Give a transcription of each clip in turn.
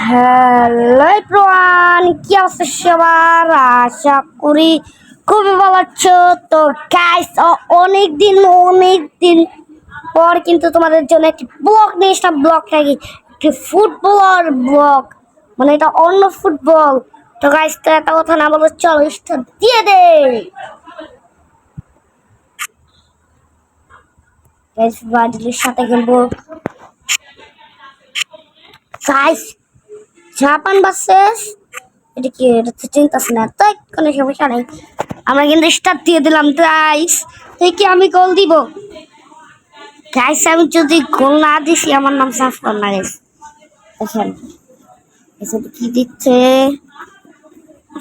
Hello everyone, কি অবস্থা সবার? আশা করি খুবই ভালো আছো। তো গাইস, অনেক দিন পর কিন্তু তোমাদের জন্য একটি ব্লগ নিয়ে এসলাম। ব্লগ নাকি একটি ফুটবলার ব্লগ, মানে এটা অন্য ফুটবল। তো গাইস, তো একটা কথা না বলো, চলো স্টার্ট দিয়ে দে। গাইস, ব্রাজিলের সাথে খেলবো। গাইস, জাপান ভার্সেস, এটা কি? এটা তো চিন্তাস না, তো কোনো সমস্যা নেই। আমরা কিন্তু স্টার্ট দিয়ে দিলাম গাইস। তো কি আমি গোল দিব? গাইস, আমি যদি গোল না দিছি আমার নাম সাফর না গাইস। দেখেন এসে কি দিচ্ছে,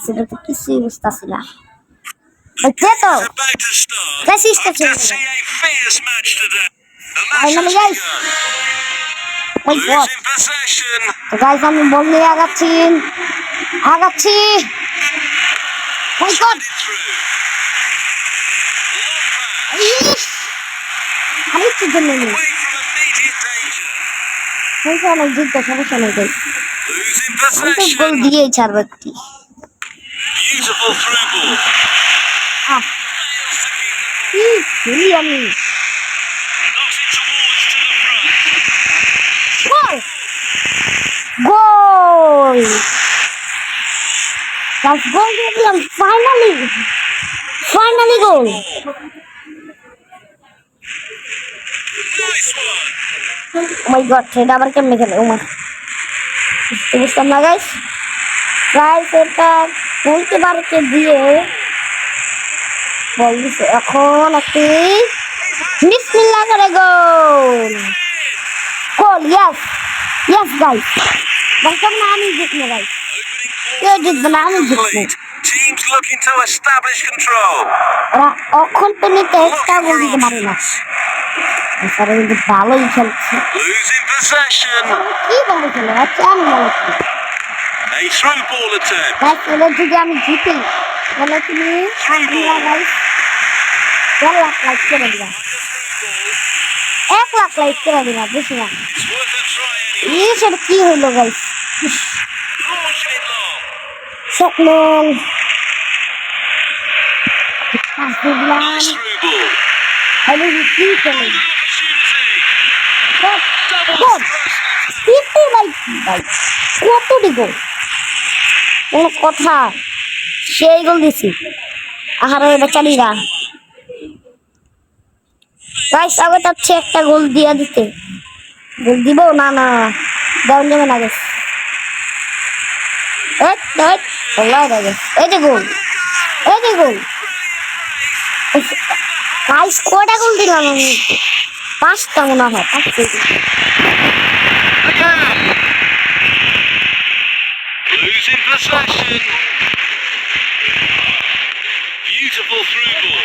সেটা তো কিছুই বুঝতেছি না। বুঝছে তো গাইস, স্টার্ট হয়ে গেল ফাইনালি গাইস। মাই গড, তো গাইস আমি বল নিয়ে আগাচ্ছি। মাই গড, আমি কি জন্য নেই? সমস্যা নেই, জিততে সমস্যা নেই গাইস। আমি তো গোল দিয়েই ছাড়বো একটি। কি খেলি আমি! গোল গোল গোল দিয়ে দিলাম ফাইনালি গোল। মাই গড, এটা আবার কেমনে খেলে? ও মা, বুঝতাম না গাইস। এটা বলতে পারতে দিয়ে বল দিছে। এখন একটি বিসমিল্লাহ করে গোল ইয়েস গাইস। বলতাম না আমি জিতবো গাইস, কেউ জিতবে না, আমি জিতবো। ওরা অক্ষণ পেনিতে একটা গোল দিতে পারে না। এছাড়া কিন্তু ভালোই খেলছে। কি ভালো খেলে, আচ্ছা আমি ভালো খেলি। যদি আমি জিতি তাহলে তুমি গাইস 1,00,000 লাইক করে দিবা, 1,00,000 লাইক করে দিবা, বুঝছি না সেটা কি হইলো গাইস। সকলেন কি খেলেন কতটি গোল, কোনো কথা? সেই গোল দিছি। আহারে বেচারিরা গাইস, আগে চাচ্ছে একটা গোল দিয়া দিতে। গোল দিব না, দেওয়ান যাবে না গেছে। এই যে গোল গাইস, কয়টা গোল দিলাম আমি? 5টা মনে হয়, 5টা। Losing possession. Beautiful through ball.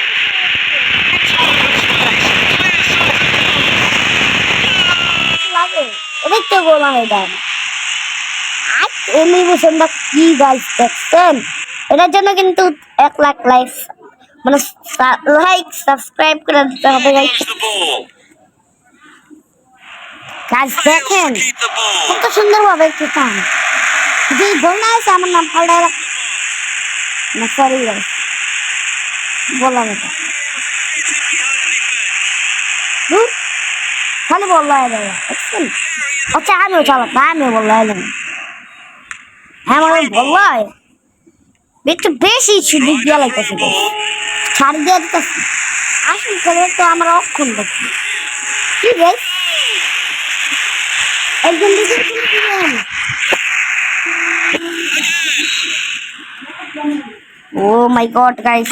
Into open space. Clear sight of goal. লাগে অনেকটা গোল হয় এটা। এলিভেশনটা কি গাইস দেখছেন? এটার জন্য কিন্তু 1,00,000 লাইক, মানে লাইক সাবস্ক্রাইব করে দিতে হবে গাইস। গাইস দেখেন কত সুন্দরভাবে খেতাম। যে গোল না আছে আমার নাম পাল্টায় রাখ না, সরি গাইস বললাম এটা। খালি বললাই দেয় দেখছেন। আচ্ছা আমিও চালাক না, আমিও বললাই দেব। হ্যাঁ মানে বললাই একটু বেশি দিক দিয়া লাগতেছে, ছাড় দিয়ে দিতেছে। আসল করে তো আমরা অক্ষণ দেখি কি গাইস। একজন দিবেন। ও মাই গড গাইস,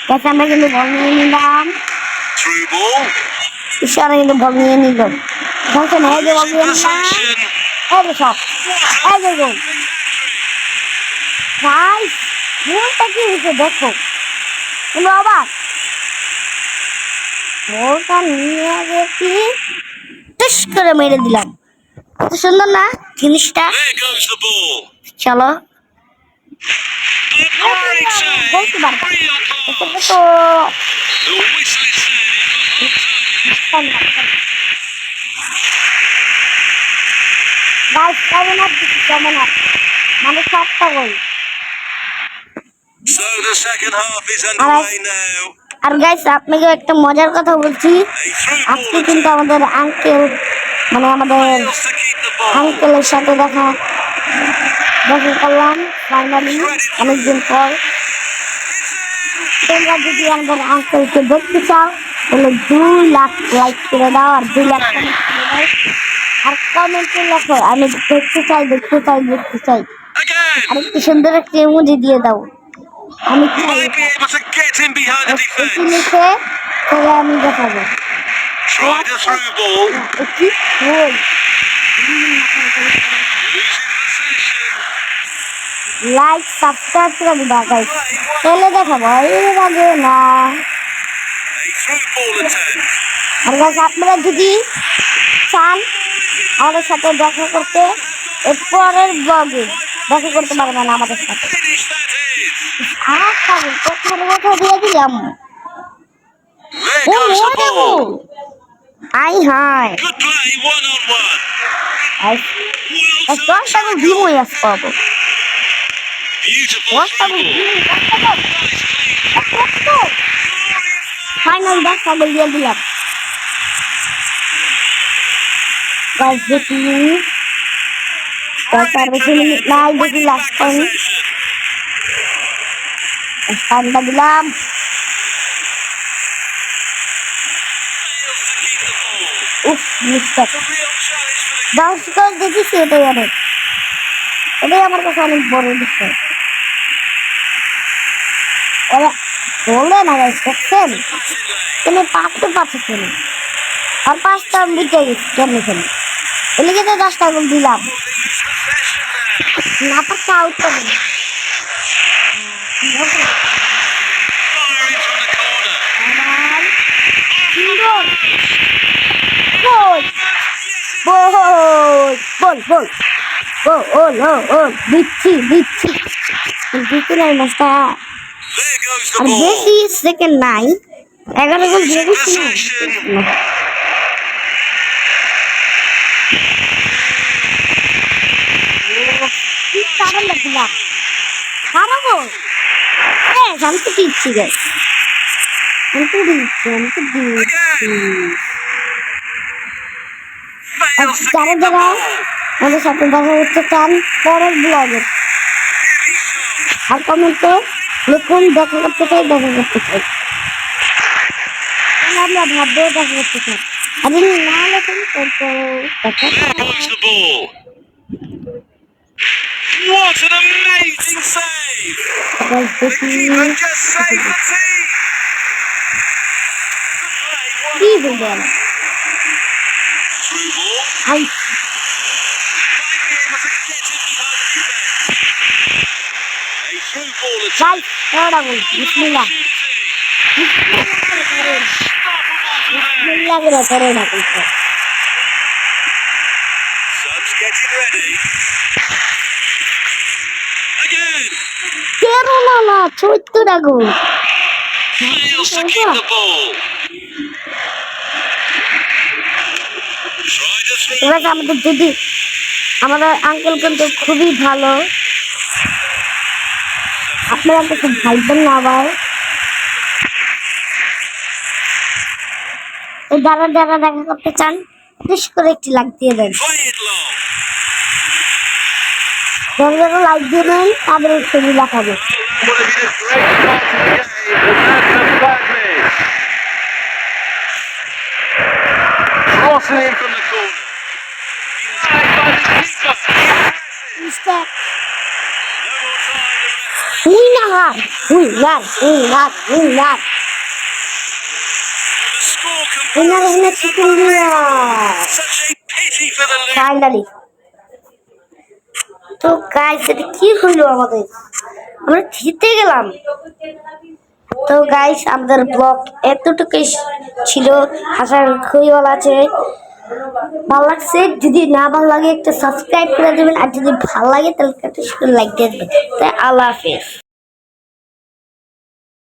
গাইস আমরা কিন্তু বল নিয়ে নিলাম। ইশারা কিন্তু বল নিয়ে নিল। বলছেন এই যে বল নিয়ে নিলাম, এই যে সব, এই যে গোল। গাইস গোলটা কি হয়েছে দেখো, তুমি অবাক। গোলটা নিয়ে গেছি, টুস করে মেরে দিলাম। কত সুন্দর না জিনিসটা? চলো বলতে পারবো তো। গাইস কেমন আপনি কেমন আপনি মানে 7টা goal So the second half is underway now. আর গাইস আপনাকে একটা মজার কথা বলছি A through আজকে ball কিন্তু attempt. আমাদের আঙ্কেল মানে আমাদের Fails to keep the ball. আঙ্কেলের সাথে দেখা করলাম ফাইনালি অনেকদিন পর তোমরা যদি আমাদের আঙ্কেলকে দেখতে চাও তাহলে 2 লাখ লাইক করে দাও আর 2 লাখ কমেন্ট করে দাও আর কমেন্টে লেখো আমি দেখতে চাই Again. আর একটু সুন্দর একটা ইমোজি দিয়ে দাও আমি চাই Might be able to get in behind the এটি defence. লিখে তাহলে আমি দেখাবো Tried a through ball. এটি গোল Losing possession. লাইক সাবস্ক্রাইব করে দিবা গাইস তাহলে দেখাবো এর আগে না A through ball attempt. আর গাইস আপনারা যদি চান আমাদের সাথে দেখা করতে এর পরের ব্লগে দেখা করতে পারবেন আমাদের সাথে Finish that is. আর পাবেন কোথাও দিয়ে দিলাম There ও goes the ball. আই হাই Good play, 1-on-1. আই Well দশটা done. ভিমই আস পাবো Beautiful দশটা through ball. Nice clean. Final 10টা গোল দিয়ে দিলাম গাইস দেখি তার বেশি মিনিট নাই দেখি Winning last back point possession. টাইমটা দিলাম Fails to keep the ball. উফ mister A real challenge for the দর্শক দেখেছি এটাই এটাই আমার কাছে অনেক বড় বিষয় ওরা বলবে না গাইস দেখছেন তুমি পাচ্ছে কেন আর 5টা বুঝে গেছি কেন খেলে এলিগে তো 10টা গোল দিলাম possession now. না পারছে আউট করে Firing from the corner. আমার সুন্দর গোল গোল গোল গোল ও দিচ্ছি দিচ্ছি নাই মাস্টা There goes the আর ball. বেশি সেকেন্ড নাই 11 গোল দিয়ে দিচ্ছি না কারণ দেখলাম খারাপ আমি তো দিচ্ছি গাইস আমি তো দিচ্ছি Fails to যারা keep the যারা ball. আমাদের সাথে দেখা করতে চান পরের ব্লগে আর কমেন্টে লিখুন দেখা করতে চাই তাহলে আমরা ভাববো দেখা করতে চাই আর যদি না লেখেন There goes the ball. What an amazing save! The keeper just saved the team. কি বলবেন Through ball. I Might be able to get in behind the defence. A through ball attempt. Guys এরা বল বিসমিল্লাহ বিসমিল্লাহ করে করে না কইছে Subs getting ready. Again. কেরো না 14টা গোল Fails to keep the ball. Tried a through. এবার আমাদের যদি আমাদের আঙ্কেল কিন্তু খুবই ভালো আপনারা তো খুব ভাইবেন না আবার তো যারা যারা দেখা করতে চান বেশ করে একটি লাইক দিয়ে দেন Play it long. যারা যারা লাইক দিয়ে দেন তাদের ছবি দেখাবে Would have been a great start to the game, but that's a bad miss. Crossing in from the corner. Denied by the keeper. Mister No more time. Winner The score winner compares winner chicken dinner such a pity for the league. Finally তো guys এটা কি হলো আমাদের আমরা জিতে গেলাম তো guys আমাদের ব্লগ এতটুকুই ছিল আশা খুবই ভালো আছে ভালো লাগছে যদি না ভালো লাগে একটা সাবস্ক্রাইব করে দেবেন আর যদি ভালো লাগে তাহলে একটা লাইক দিয়ে দেবেন তাই আল্লাহ হাফেজ